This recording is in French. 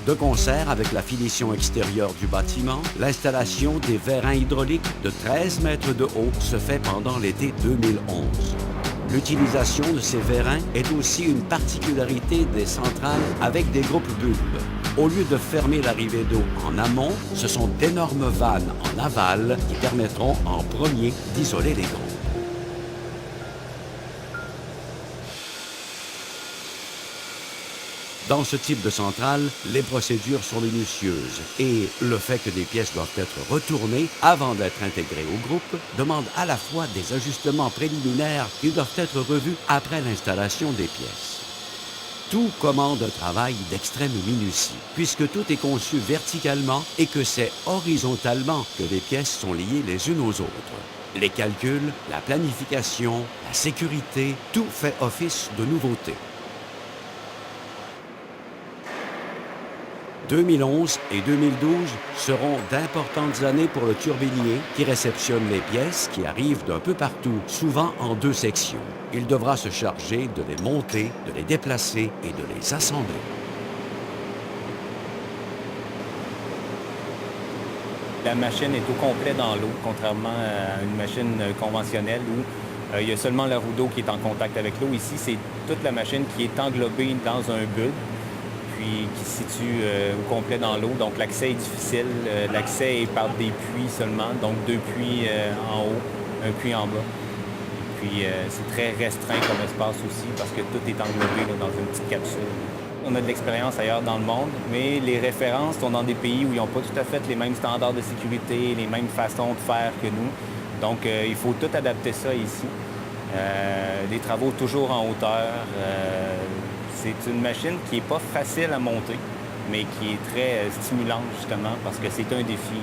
De concert avec la finition extérieure du bâtiment, l'installation des vérins hydrauliques de 13 mètres de haut se fait pendant l'été 2011. L'utilisation de ces vérins est aussi une particularité des centrales avec des groupes bulbes. Au lieu de fermer l'arrivée d'eau en amont, ce sont d'énormes vannes en aval qui permettront en premier d'isoler les groupes. Dans ce type de centrale, les procédures sont minutieuses et le fait que des pièces doivent être retournées avant d'être intégrées au groupe demande à la fois des ajustements préliminaires qui doivent être revus après l'installation des pièces. Tout commande un travail d'extrême minutie, puisque tout est conçu verticalement et que c'est horizontalement que les pièces sont liées les unes aux autres. Les calculs, la planification, la sécurité, tout fait office de nouveauté. 2011 et 2012 seront d'importantes années pour le turbinier qui réceptionne les pièces qui arrivent d'un peu partout, souvent en 2 sections. Il devra se charger de les monter, de les déplacer et de les assembler. La machine est au complet dans l'eau, contrairement à une machine conventionnelle où il y a seulement le rouleau d'eau qui est en contact avec l'eau. Ici, c'est toute la machine qui est englobée dans un bulbe, puis qui se situe au complet dans l'eau. Donc l'accès est difficile. L'accès est par des puits seulement, donc 2 puits en haut, un puits en bas. Et puis c'est très restreint comme espace aussi parce que tout est englobé là, dans une petite capsule. On a de l'expérience ailleurs dans le monde, mais les références sont dans des pays où ils n'ont pas tout à fait les mêmes standards de sécurité, les mêmes façons de faire que nous. Donc il faut tout adapter ça ici. Des travaux toujours en hauteur. C'est une machine qui n'est pas facile à monter, mais qui est très stimulante justement parce que c'est un défi.